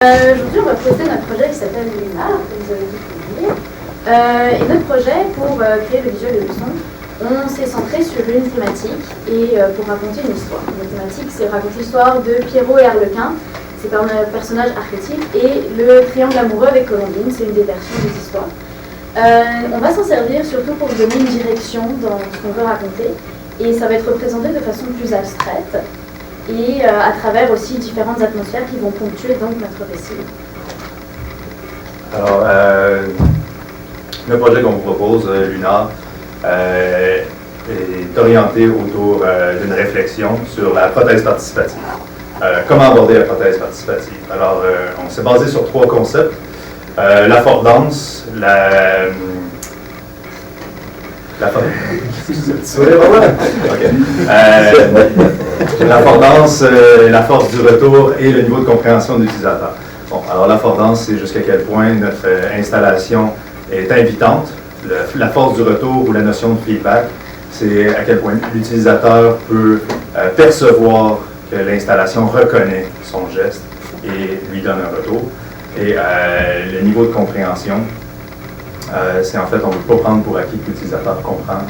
Aujourd'hui, on va présenter notre projet qui s'appelle Lunar, que vous avez découvert. Et notre projet, pour créer le visuel et le son, on s'est centré sur une thématique et pour raconter une histoire. La thématique, c'est raconter l'histoire de Pierrot et Arlequin, c'est un personnage archétype, et le triangle amoureux avec Colombine, c'est une des versions des histoires. On va s'en servir surtout pour donner une direction dans ce qu'on veut raconter, et ça va être représenté de façon plus abstraite, et à travers aussi différentes atmosphères qui vont ponctuer donc notre récit. Alors, le projet qu'on vous propose, Lunar, est orienté autour d'une réflexion sur la prothèse participative. Comment aborder la prothèse participative? Alors, on s'est basé sur 3 concepts. L'affordance, l'affordance, la force du retour et le niveau de compréhension de l'utilisateur. Bon, alors l'affordance, c'est jusqu'à quel point notre installation est invitante. La force du retour ou la notion de feedback, c'est à quel point l'utilisateur peut percevoir que l'installation reconnaît son geste et lui donne un retour. Et le niveau de compréhension, c'est en fait, on ne veut pas prendre pour acquis que l'utilisateur comprend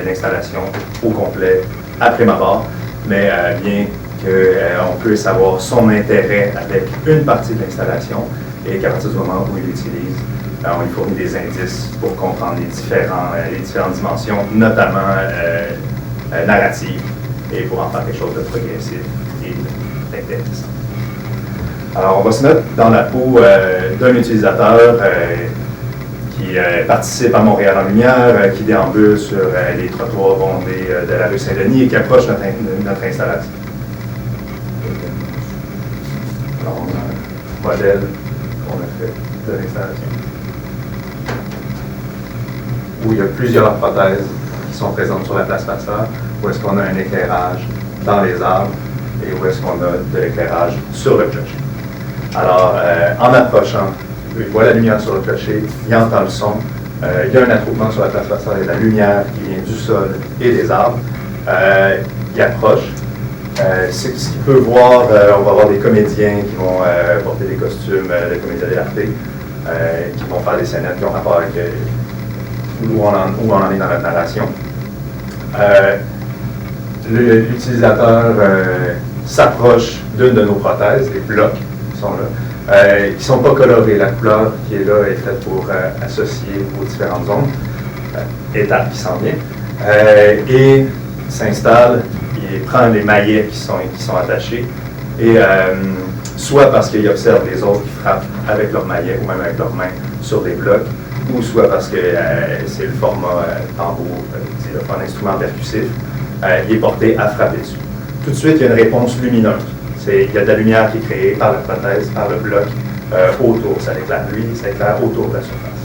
l'installation au complet après ma barre, mais bien qu'on peut savoir son intérêt avec une partie de l'installation et qu'à partir du moment où il l'utilise, on lui fournit des indices pour comprendre les différentes dimensions, notamment narratives, et pour en faire quelque chose de progressif et d'intéressant. Alors, on va se mettre dans la peau d'un utilisateur qui participe à Montréal en Lumière, qui déambule sur les trottoirs bondés de la rue Saint-Denis et qui approche notre installation. Alors, on a un modèle qu'on a fait de l'installation, où il y a plusieurs prothèses qui sont présentes sur la place Pasteur, où est-ce qu'on a un éclairage dans les arbres et où est-ce qu'on a de l'éclairage sur le clocher. Alors, en approchant, il voit la lumière sur le clocher, il entend le son, il y a un attroupement sur la place Pasteur et la lumière qui vient du sol et des arbres. Il approche. Ce qu'il peut voir, on va voir des comédiens qui vont porter des costumes de comédien de l'arte, qui vont faire des scénettes qui ont rapport avec où on en est dans la narration. L'utilisateur s'approche d'une de nos prothèses, les blocs qui sont là, qui ne sont pas colorés. La couleur qui est là est faite pour associer aux différentes zones, étapes qui s'en vient, et s'installe, il prend les maillets qui sont attachés, et soit parce qu'il observe les autres qui frappent avec leurs maillets ou même avec leurs mains sur des blocs, ou soit parce que c'est le format tambour, c'est un instrument percussif, il est porté à frapper dessus. Tout de suite, il y a une réponse lumineuse. Il y a de la lumière qui est créée par la prothèse, par le bloc, autour. Ça éclaire lui, ça éclaire autour de la surface.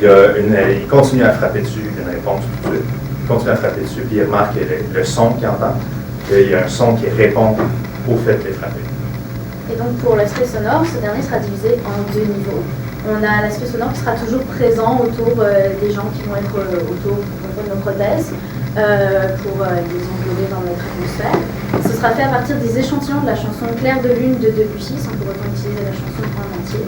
Il continue à frapper dessus, il y a une réponse tout de suite. Il continue à frapper dessus, puis il remarque le son qu'il entend. Il y a un son qui répond au fait de les frapper. Et donc pour l'aspect sonore, ce dernier sera divisé en 2 niveaux. On a l'aspect sonore qui sera toujours présent autour des gens qui vont être autour de nos prothèses pour les englober dans notre atmosphère. Ce sera fait à partir des échantillons de la chanson Clair de Lune de Debussy, sans pour autant utiliser la chanson en entier.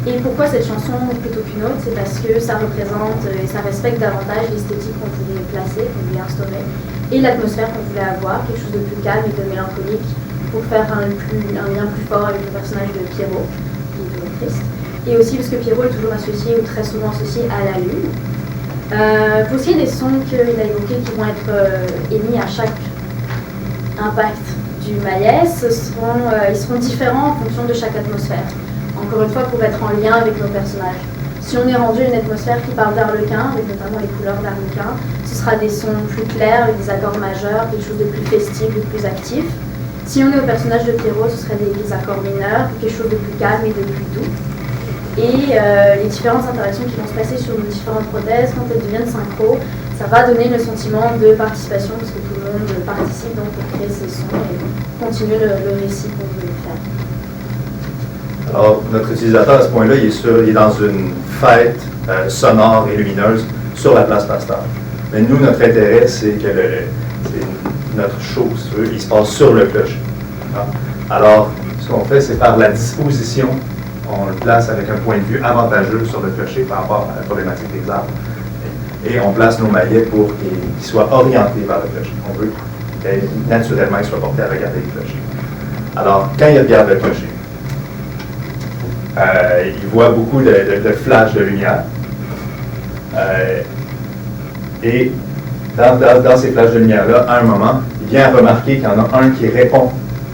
Et pourquoi cette chanson plutôt qu'une autre? C'est parce que ça représente et ça respecte davantage l'esthétique qu'on voulait placer, qu'on voulait instaurer, et l'atmosphère qu'on voulait avoir, quelque chose de plus calme et de mélancolique, pour faire un lien plus fort avec le personnage de Pierrot, qui est toujours triste. Et aussi parce que Pierrot est toujours associé, ou très souvent associé, à la lune. Pour ce qui est des sons qu'il a évoqués qui vont être émis à chaque impact du maillet, ils seront différents en fonction de chaque atmosphère. Encore une fois, pour être en lien avec nos personnages. Si on est rendu à une atmosphère qui parle d'Arlequin, avec notamment les couleurs d'Arlequin, ce sera des sons plus clairs, avec des accords majeurs, quelque chose de plus festif, de plus actif. Si on est au personnage de Pierrot, ce serait des accords mineurs, quelque chose de plus calme et de plus doux. Et les différentes interactions qui vont se passer sur nos différentes prothèses, quand elles deviennent synchro, ça va donner le sentiment de participation, parce que tout le monde participe donc pour créer ces sons et continuer le récit qu'on veut faire. Alors, notre utilisateur, à ce point-là, il est dans une fête sonore et lumineuse sur la place Pasteur. Mais nous, notre intérêt, c'est que notre show, si tu veux, il se passe sur le clocher. Alors, ce qu'on fait, c'est par la disposition, on le place avec un point de vue avantageux sur le clocher par rapport à la problématique des arbres. Et on place nos maillets pour qu'ils soient orientés vers le clocher. On veut naturellement qu'ils soient portés à regarder le clocher. Alors, quand ils regardent le clocher, ils voient beaucoup de flashs de lumière. Et dans ces flashs de lumière-là, à un moment, il vient remarquer qu'il y en a un qui répond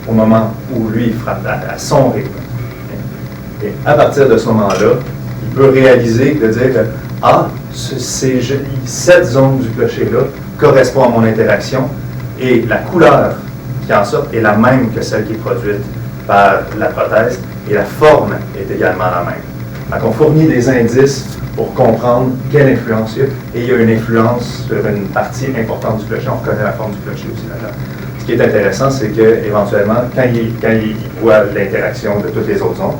au moment où lui, il frappe à son rythme. Et à partir de ce moment-là, il peut réaliser, de dire que cette zone du clocher-là correspond à mon interaction et la couleur qui en sort est la même que celle qui est produite par la prothèse et la forme est également la même. Donc on fournit des indices pour comprendre quelle influence il y a, et il y a une influence sur une partie importante du clocher. On reconnaît la forme du clocher aussi là-dedans. Ce qui est intéressant, c'est qu'éventuellement, quand il voit l'interaction de toutes les autres zones,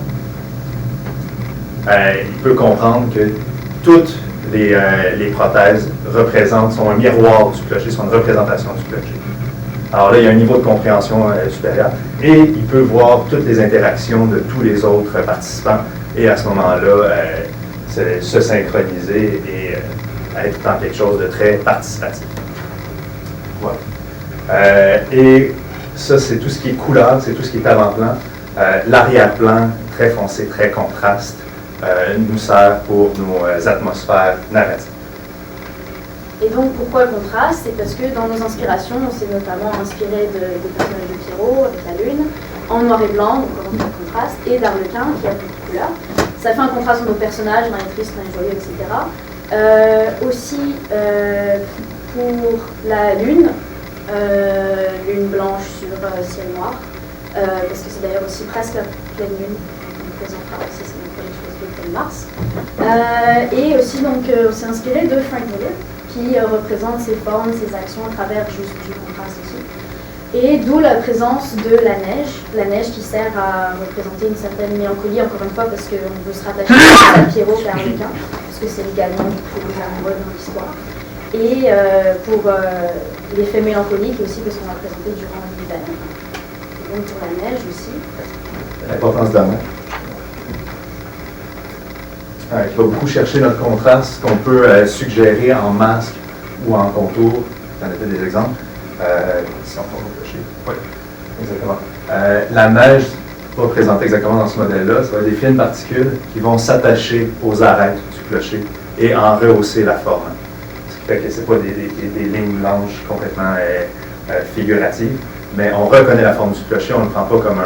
il peut comprendre que toutes les prothèses sont un miroir du clocher, sont une représentation du clocher. Alors là, il y a un niveau de compréhension supérieur et il peut voir toutes les interactions de tous les autres participants et à ce moment-là, se synchroniser et être dans quelque chose de très participatif. Voilà. Et ça, c'est tout ce qui est couleur, c'est tout ce qui est avant-plan. L'arrière-plan, très foncé, très contraste, nous sert pour nos atmosphères narratives. Et donc, pourquoi le contraste? C'est parce que dans nos inspirations, on s'est notamment inspiré des personnages de Pierrot avec la Lune, en noir et blanc, donc on a un contraste, et d'Arlequin, qui a beaucoup de couleurs. Ça fait un contraste entre nos personnages, l'un est triste, l'un est joyeux, etc. Aussi, pour la Lune, lune blanche sur ciel noir, parce que c'est d'ailleurs aussi presque la pleine lune qu'on présentera aussi, c'est une chose de pleine Mars. Et aussi, donc, on s'est inspiré de Frank Miller, qui représente ses formes, ses actions à travers juste du contraste aussi. Et d'où la présence de la neige qui sert à représenter une certaine mélancolie, encore une fois, parce qu'on veut se rattacher à Pierrot et à Arlequin, parce que c'est également plus amoureux dans l'histoire. Et pour l'effet mélancolique aussi, parce qu'on l'a présenté durant l'hiver. Et donc pour la neige aussi. L'importance de la neige. Qui va beaucoup chercher notre contraste qu'on peut suggérer en masque ou en contour. J'en ai fait des exemples. Si on peut le cocher. Oui, exactement. La neige, pas présentée exactement dans ce modèle-là, ça va être des fines particules qui vont s'attacher aux arêtes du clocher et en rehausser la forme. Ce qui fait que ce n'est pas des lignes blanches complètement figuratives, mais on reconnaît la forme du clocher, on ne le prend pas comme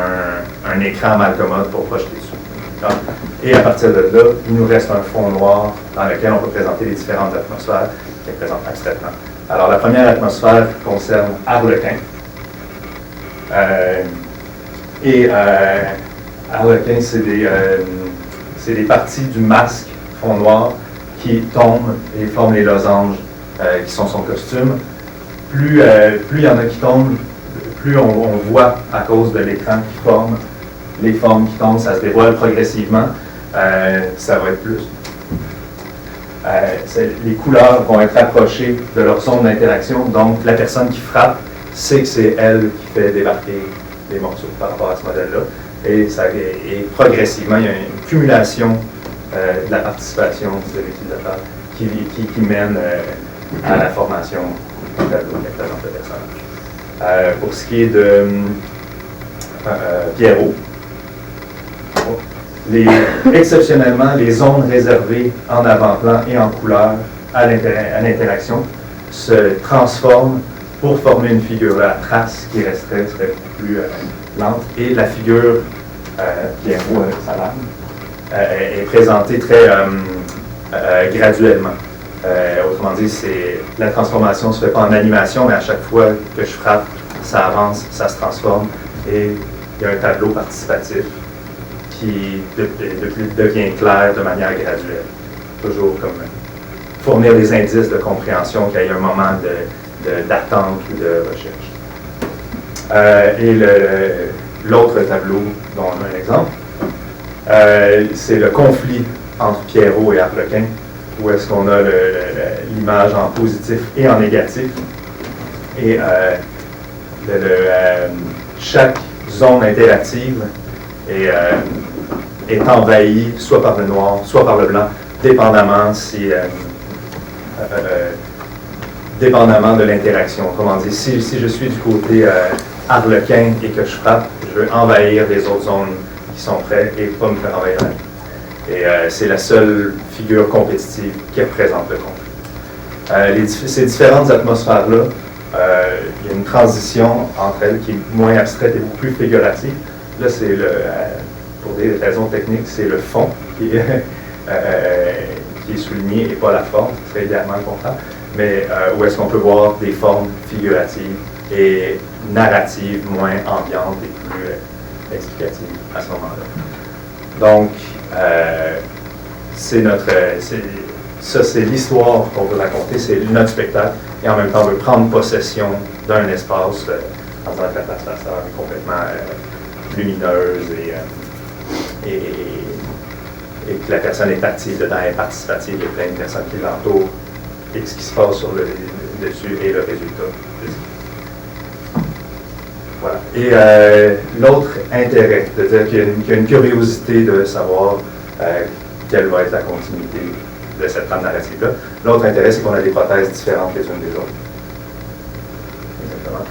un écran mal commode pour projeter dessus. Et à partir de là, il nous reste un fond noir dans lequel on peut présenter les différentes atmosphères qui sont présentes abstraitement. Alors, la première atmosphère concerne Arlequin. Arlequin, c'est des parties du masque fond noir qui tombent et forment les losanges qui sont son costume. Plus il y en a qui tombent, plus on voit à cause de l'écran qui forme les formes qui tombent, ça se dévoile progressivement. Ça va être plus. Les couleurs vont être approchées de leur zone d'interaction, donc la personne qui frappe sait que c'est elle qui fait débarquer les morceaux par rapport à ce modèle-là. Et progressivement, il y a une cumulation de la participation de l'utilisateur qui mène à la formation du tableau qui représente le personnage. Pour ce qui est de Pierrot, exceptionnellement, les zones réservées en avant-plan et en couleur à l'interaction se transforment pour former une figure. La trace qui resterait serait plus lente et la figure Pierrot avec sa lame est présentée très graduellement. Autrement dit, la transformation ne se fait pas en animation, mais à chaque fois que je frappe, ça avance, ça se transforme et il y a un tableau participatif qui devient clair de manière graduelle. Toujours comme fournir des indices de compréhension qu'il y ait un moment d'attente ou de recherche. Et l'autre tableau dont on a un exemple, c'est le conflit entre Pierrot et Arlequin, où est-ce qu'on a l'image en positif et en négatif. Et chaque zone interactive est envahi soit par le noir, soit par le blanc, dépendamment dépendamment de l'interaction. Autrement dit, si je suis du côté harlequin et que je frappe, je veux envahir les autres zones qui sont prêtes et pas me faire envahir. Et c'est la seule figure compétitive qui représente le conflit. Ces différentes atmosphères-là, il y a une transition entre elles qui est moins abstraite et beaucoup plus figurative. Là, c'est pour des raisons techniques, c'est le fond qui est souligné et pas la forme, ce serait idéalement le contraire. Mais où est-ce qu'on peut voir des formes figuratives et narratives moins ambiantes et plus explicatives à ce moment-là. Donc, c'est l'histoire qu'on veut raconter, c'est notre spectacle, et en même temps, on veut prendre possession d'un espace en disant que la place est complètement lumineuse et que la personne est active dedans, est participative, il y a plein de personnes qui l'entourent, et ce qui se passe sur le dessus et le résultat. Voilà. Et l'autre intérêt, de dire qu'il y a une curiosité de savoir quelle va être la continuité de cette trame narrative-là. L'autre intérêt, c'est qu'on a des prothèses différentes les unes des autres. Exactement.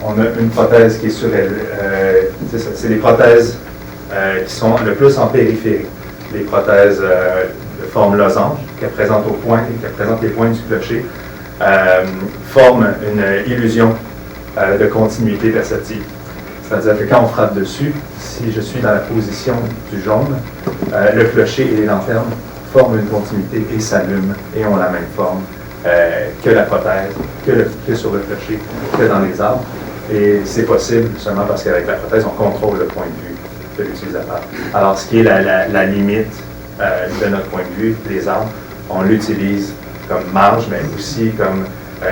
On a une prothèse qui est sur elle. C'est des prothèses qui sont le plus en périphérie. Les prothèses de forme losange, qui représentent les points du clocher, forment une illusion de continuité perceptive. C'est-à-dire que quand on frappe dessus, si je suis dans la position du jaune, le clocher et les lanternes forment une continuité et s'allument et ont la même forme que la prothèse, que sur le clocher, que dans les arbres. Et c'est possible seulement parce qu'avec la prothèse, on contrôle le point de vue de l'utilisateur. Alors, ce qui est la limite de notre point de vue, les arbres, on l'utilise comme marge, mais aussi comme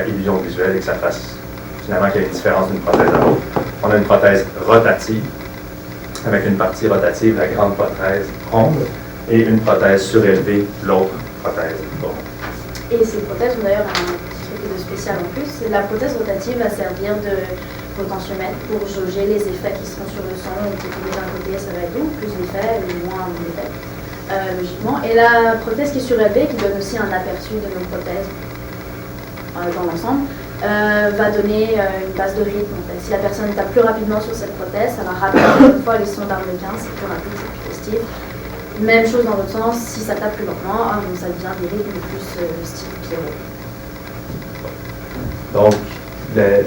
illusion visuelle et que ça fasse finalement qu'il y a une différence d'une prothèse à l'autre. On a une prothèse rotative, avec une partie rotative, la grande prothèse ronde, et une prothèse surélevée, l'autre prothèse ronde. Et ces prothèses ont d'ailleurs un petit truc de spécial en plus. La prothèse rotative va servir de potentiomètre pour jauger les effets qui seront sur le son. Donc, d'un côté, ça va être doux, plus d'effets, ou moins d'effets, logiquement. Et la prothèse qui est surélevée, qui donne aussi un aperçu de nos prothèses dans l'ensemble, va donner une base de rythme. En fait. Si la personne tape plus rapidement sur cette prothèse, ça va rappeler une fois les sons d'harlequin, c'est plus rapide, c'est plus festif. Même chose dans l'autre sens, si ça tape plus lentement, donc ça devient des rythmes plus style Pierrot. Donc,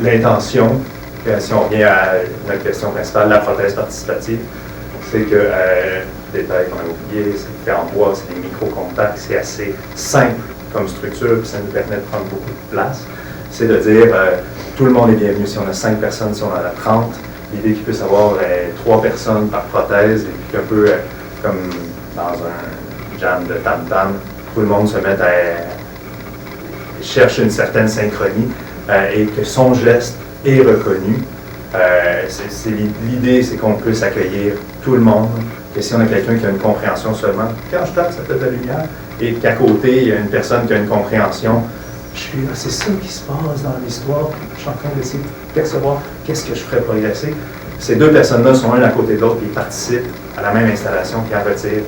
l'intention, si on revient à notre question principale, la prothèse participative, c'est que, détail qu'on a oublié, c'est fait en bois, c'est des micro-contacts, c'est assez simple comme structure, puis ça nous permet de prendre beaucoup de place. C'est de dire, tout le monde est bienvenu. Si on a 5 personnes, si on en a 30, l'idée qu'il puisse avoir 3 personnes par prothèse, et puis qu'un peu comme dans un jam de tam-tam, tout le monde se met cherche une certaine synchronie et que son geste est reconnu. L'idée, c'est qu'on puisse accueillir tout le monde, que si on a quelqu'un qui a une compréhension seulement, quand je tape, ça fait de la lumière, et qu'à côté, il y a une personne qui a une compréhension, c'est ça qui se passe dans l'histoire, je suis en train d'essayer de percevoir qu'est-ce que je ferais progresser. Ces deux personnes-là sont l'un à côté de l'autre, et ils participent à la même installation qui en retire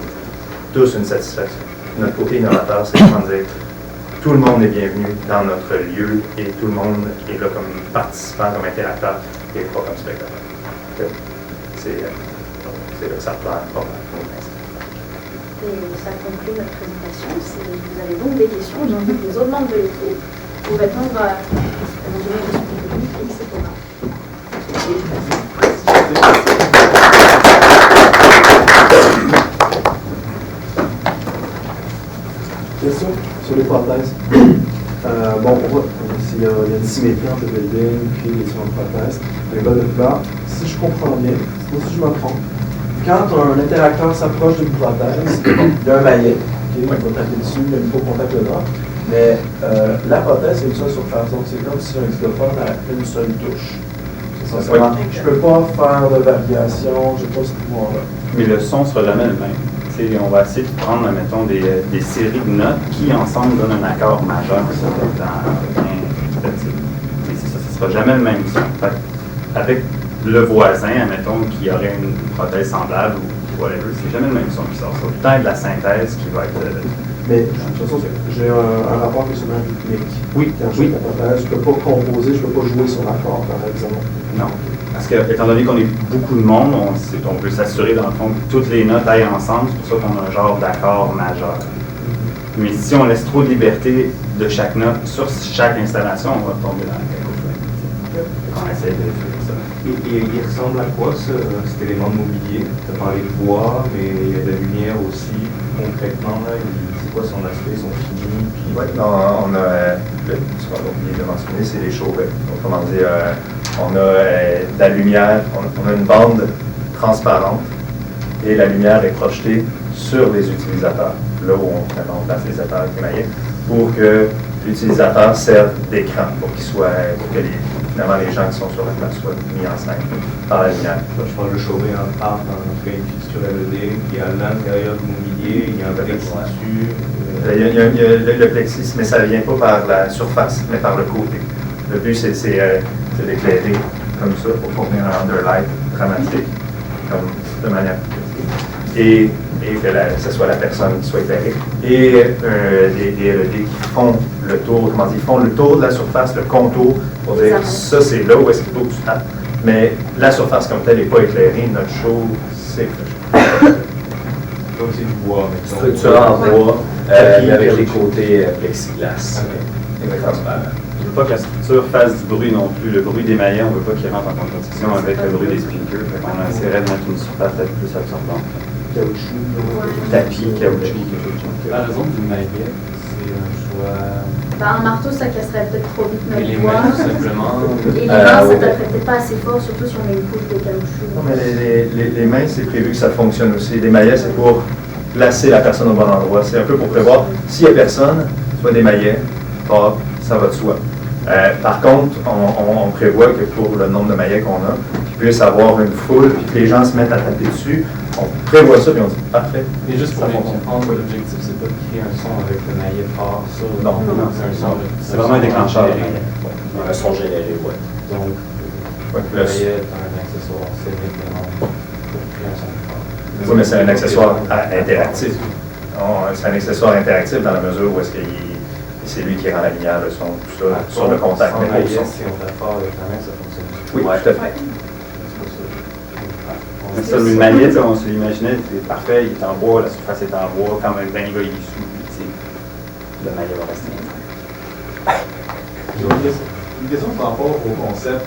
tous une satisfaction. Notre côté innovateur, c'est vraiment de dire tout le monde est bienvenu dans notre lieu et tout le monde est là comme participant, comme interacteur et pas comme spectateur. C'est là que ça reprend pour Et ça conclut notre présentation. Si vous avez donc des questions, j'invite les autres membres de l'équipe pour répondre à éventuellement des questions techniques, etc. Question sur les prothèses. Bon, on voit s'il y a une symétrie entre le building puis les différentes prothèses. Mais là, si je comprends bien, ou si je me trompe, quand un interacteur s'approche d'une prothèse, il y a un maillet, il va taper dessus, il y a une contact dedans, mais la prothèse est une seule surface, donc c'est comme si un xylophone a une seule touche. Je ne peux pas faire de variation, je n'ai pas ce pouvoir-là. Mais le son ne sera jamais le même. On va essayer de prendre, mettons, des séries de notes qui, ensemble, donnent un accord majeur. Mais c'est ça, ce ne sera jamais le même son. Avec le voisin, admettons, qui aurait une prothèse semblable ou whatever, c'est jamais le même son qui sort. C'est tout le temps de la synthèse qui va être... Mais de toute façon, j'ai un rapport questionnaire rythmique. Oui, Quand je fais la prothèse, je ne peux pas composer, je ne peux pas jouer sur l'accord, par exemple. Non. Parce que, étant donné qu'on est beaucoup de monde, on peut s'assurer, dans le fond, que toutes les notes aillent ensemble. C'est pour ça qu'on a un genre d'accord majeur. Mais si on laisse trop de liberté de chaque note sur chaque installation, on va tomber dans la cacophonie. On essaie de faire ça. Et il ressemble à quoi cet élément de mobilier? Tu as parlé de bois, mais il y a de la lumière aussi. Concrètement, là, c'est quoi son aspect, son fini? Oui, on a, ce qu'on a oublié de mentionner, c'est les chauvets. Autrement dit, on a de la lumière, on a une bande transparente et la lumière est projetée sur les utilisateurs, là où on place les appareils émaillés, pour que l'utilisateur serve d'écran, pour que finalement les gens qui sont sur la place soient mis en scène par la lumière. Je pense que le chauvet en part en fait une fixture LED, il y a l'intérieur du mobilier, il y a un plexi dessus. Il y a le plexis, mais ça ne vient pas par la surface, mais par le côté. Le but, c'est d'éclairer comme ça pour fournir un underlight dramatique, comme de manière. Et que ce soit la personne qui soit éclairée. Et des LED qui font le tour, comment dire, font le tour de la surface, le contour, pour dire ça c'est là où est-ce qu'il faut que tu tapes. Mais la surface comme telle n'est pas éclairée, notre show, c'est Donc c'est du bois. Structure en bois, avec les côtés plexiglas. transparent. Je ne veux pas que la structure fasse du bruit non plus. Le bruit des maillets, on ne veut pas qu'il rentre en compétition avec le bruit des speakers. On essaierait de mettre une surface peut-être plus absorbante. Caoutchouc, Tapis, caoutchouc, quelque chose comme ça. La raison du maillet, c'est un choix. Un marteau, ça casserait peut-être trop vite Et les notre bois. mains, tout simplement. Et les mains, ça oui. taperait peut-être pas assez fort, surtout si on met une couche de caoutchouc. Non, mais les mains, c'est prévu que ça fonctionne aussi. Les maillets, c'est pour placer la personne au bon endroit. C'est un peu pour prévoir, s'il n'y a personne, soit des maillets, ça va de soi. Par contre, on prévoit que pour le nombre de maillets qu'on a, qu'il puisse avoir une foule, puis que les gens se mettent à taper dessus, on prévoit ça, puis on dit parfait. Et juste pour Ça bien fonctionne. comprendre, l'objectif, c'est pas de créer un son avec le maillet fort, ça. Non. C'est un son. C'est vraiment un déclencheur. Un son généré, ouais. Donc, Ouais, le maillet est un accessoire scénique, mais non pour créer un son fort. Oui, mais c'est un accessoire interactif. C'est un accessoire interactif dans la mesure où est-ce que c'est lui qui rend la lumière, le son, tout ça, sur le contact, Sans mais pas au maillet, son. si on fait fort avec la main, ça fonctionne. Oui, Ouais. tout à fait. Mais ça, le maillet, on se l'imaginait, c'est parfait, il est en bois, la surface est en bois, quand même, ben, il est sous, puis le maillet va rester. Une question par rapport au concept.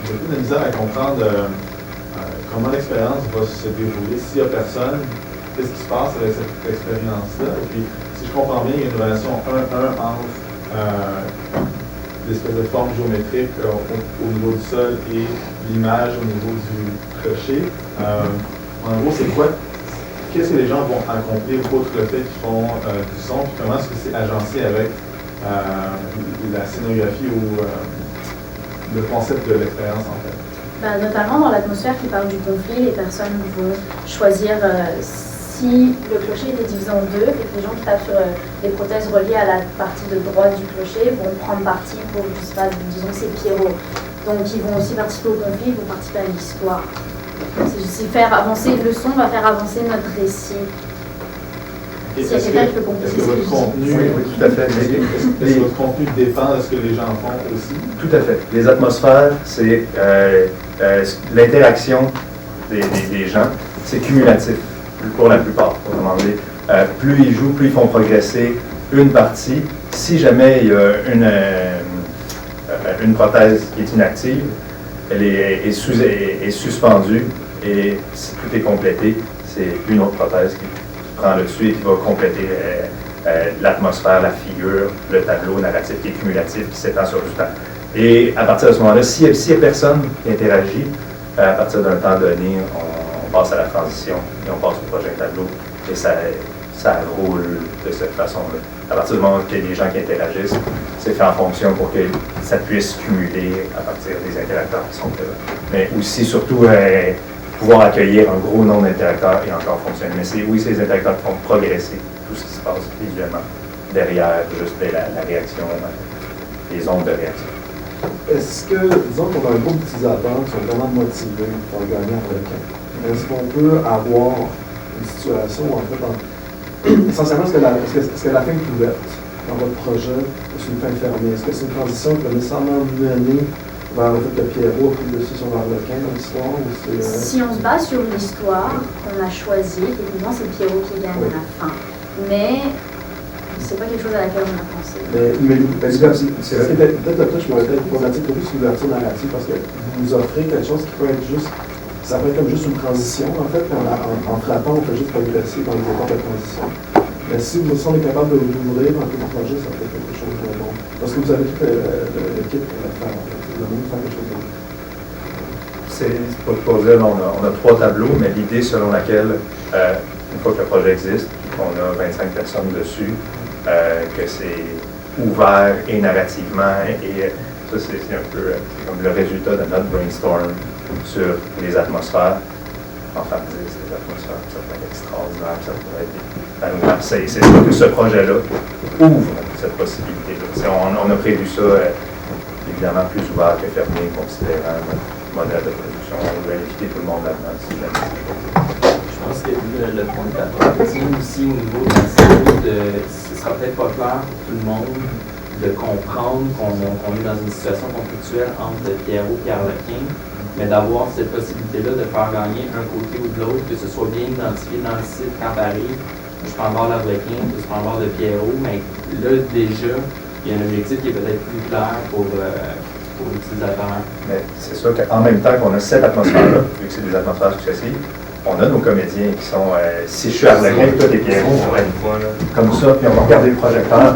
J'ai plus de misère à comprendre comment l'expérience va se dérouler. S'il n'y a personne, qu'est-ce qui se passe avec cette expérience-là? Et puis, si je comprends bien, il y a une relation 1-1 entre l'espèce de forme géométrique au niveau du sol et l'image au niveau du clocher. En gros, c'est quoi? Qu'est-ce que les gens vont accomplir outre le fait qu'ils font du son? Puis comment est-ce que c'est agencé avec la scénographie ou le concept de l'expérience en fait? Notamment dans l'atmosphère qui parle du conflit, les personnes vont choisir si le clocher était divisé en deux, et que les gens qui tapent sur les prothèses reliées à la partie de droite du clocher vont prendre parti pour, je sais pas, disons c'est Pierrot. Donc ils vont aussi participer au conflit, ils vont participer à l'histoire. C'est faire avancer, le son va faire avancer notre récit. Et S'il y a quelqu'un qui peut compléter est-ce que ce que votre je dis. contenu, Oui, tout à fait. est-ce que votre contenu dépend de ce que les gens font aussi? Tout à fait. Les atmosphères, c'est l'interaction des gens, c'est cumulatif pour la plupart. Autrement dit, plus ils jouent, plus ils font progresser une partie. Si jamais il y a une prothèse qui est inactive, elle est suspendue et si tout est complété, c'est une autre prothèse qui prend le dessus et qui va compléter l'atmosphère, la figure, le tableau narratif qui est cumulatif, qui s'étend sur du temps. Et à partir de ce moment-là, s'il n'y a personne qui interagit, à partir d'un temps donné, on passe à la transition et on passe au projet tableau et ça roule de cette façon-là. À partir du moment où il y a des gens qui interagissent, c'est fait en fonction pour que ça puisse cumuler à partir des interacteurs qui sont présents. Mais aussi, surtout, pouvoir accueillir un gros nombre d'interacteurs et encore fonctionner. Mais c'est ces interacteurs qui font progresser tout ce qui se passe visuellement derrière juste la réaction, les ondes de réaction. Est-ce que, disons qu'on a un groupe d'utilisateurs qui sont vraiment motivés pour gagner en requin, est-ce qu'on peut avoir une situation où, en fait, essentiellement, est-ce que la fin est ouverte dans votre projet ou c'est une fin fermée? Est-ce que c'est une transition qui va nécessairement mener vers le fait que Pierrot a pris le dessus sur l'Arlequin dans l'histoire? Si on se base sur l'histoire qu'on a choisie, techniquement, c'est Pierrot qui gagne à la fin. Mais c'est pas quelque chose à laquelle on a pensé. C'est peut-être le truc, je pourrais être problématique pour plus l'ouverture narrative parce que vous nous offrez quelque chose qui peut être juste, ça peut être comme juste une transition en fait, en frappant, on fait juste progresser dans les étapes de transition. Mais si vous on est capable de l'ouvrir dans le projet, ça peut être quelque chose de bon. Parce que vous avez toute l'équipe pour le faire, le monde faire quelque chose de bon. C'est pour dire, on a 3 tableaux, mais l'idée selon laquelle, une fois que le projet existe, qu'on a 25 personnes dessus, que c'est ouvert et narrativement, et ça c'est un peu comme le résultat de notre brainstorm sur les atmosphères. Enfin, c'est des atmosphères, ça pourrait être extraordinaire, ça pourrait être c'est sûr que ce projet-là ouvre cette possibilité-là. On a prévu ça évidemment plus ouvert que fermé, considérant notre modèle de production. On veut inviter tout le monde là-dedans. Je pense que le point de approche aussi au niveau de la série, ce sera peut-être pas clair pour tout le monde de comprendre qu'on est dans une situation conflictuelle entre Pierrot et Arlequin, mais d'avoir cette possibilité-là de faire gagner un côté ou de l'autre, que ce soit bien identifié dans le site quand tu arrives. Je prends le bord d'Arlequin, je prends le bord de Pierrot, mais là déjà, il y a un objectif qui est peut-être plus clair pour l'utilisateur. Mais c'est sûr qu'en même temps qu'on a cette atmosphère-là, vu que c'est des atmosphères successives, on a nos comédiens qui sont, si je suis Arlequin, toi t'es Pierrot, on va être comme ça, puis on va regarder le projecteur.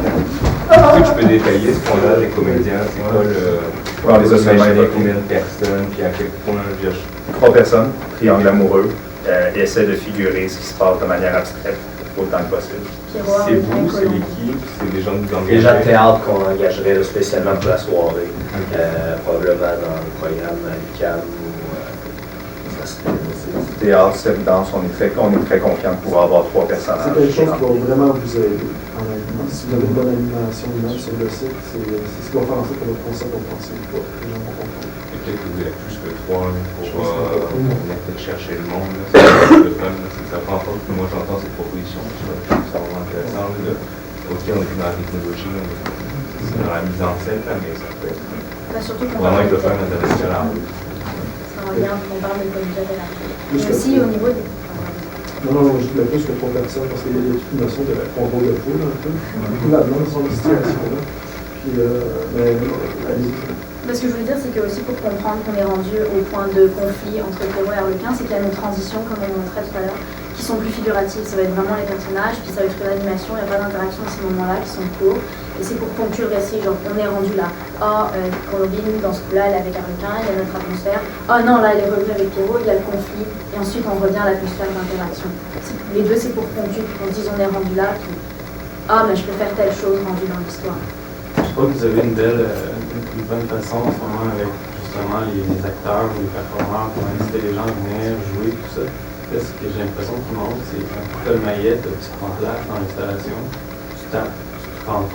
Est-ce que tu peux détailler ce qu'on a, les comédiens, c'est quoi on les a imaginé combien de personnes, puis à quel point, 3 personnes, triangle amoureux, et essaient de figurer ce qui se passe de manière abstraite autant que possible. C'est vous, c'est l'équipe, c'est des gens que vous engagez. Déjà de théâtre qu'on engagerait là, spécialement pour la soirée, probablement dans le programme Amical ou théâtre, cette danse, on est très confiant de pouvoir avoir 3 personnages. C'est quelque chose qui va vraiment vous aider. Si vous avez une bonne animation même sur le site, c'est ce qui va faire en sorte que votre concept va penser ou pas. Les gens vont comprendre. Et peut-être que vous êtes plus que 3 pour venir peut-être chercher le monde. Ça prend pas que moi j'entends cette proposition. Je trouve ça vraiment intéressant. Ok, on est plus dans la technologie, c'est dans la mise en scène, mais ça peut être vraiment avec le fun international. On parle de comédien de la mais aussi au niveau des... Non, je dis plus que 3 personnes parce qu'il y a toute une notion de contrôle de foule un peu. Beaucoup là-dedans, dans cette situation-là. Puis, allez-y. Ce que je voulais dire, c'est que aussi pour comprendre qu'on est rendu au point de conflit entre Pierrot et Arlequin, c'est qu'il y a nos transitions, comme on montrait tout à l'heure, qui sont plus figuratives. Ça va être vraiment les personnages, puis ça va être une animation, il n'y a pas d'interaction à ces moments-là qui sont courts. Et c'est pour ponctuer le récit, genre on est rendu là. Colombine, dans ce coup-là, elle est avec Arlequin, il y a notre atmosphère. Non, là, elle est revenue avec Pierrot, il y a le conflit. Et ensuite, on revient à l'atmosphère d'interaction. Les deux, c'est pour ponctuer, puis qu'on se dise on est rendu là, puis mais je peux faire telle chose rendue dans l'histoire. Je crois que vous avez une bonne façon en ce moment avec justement les acteurs ou les performeurs pour inciter les gens à venir jouer, tout ça. Là, ce que j'ai l'impression qu'il manque, c'est un coup de maillette, tu prends place dans l'installation, tu tapes, tu te rends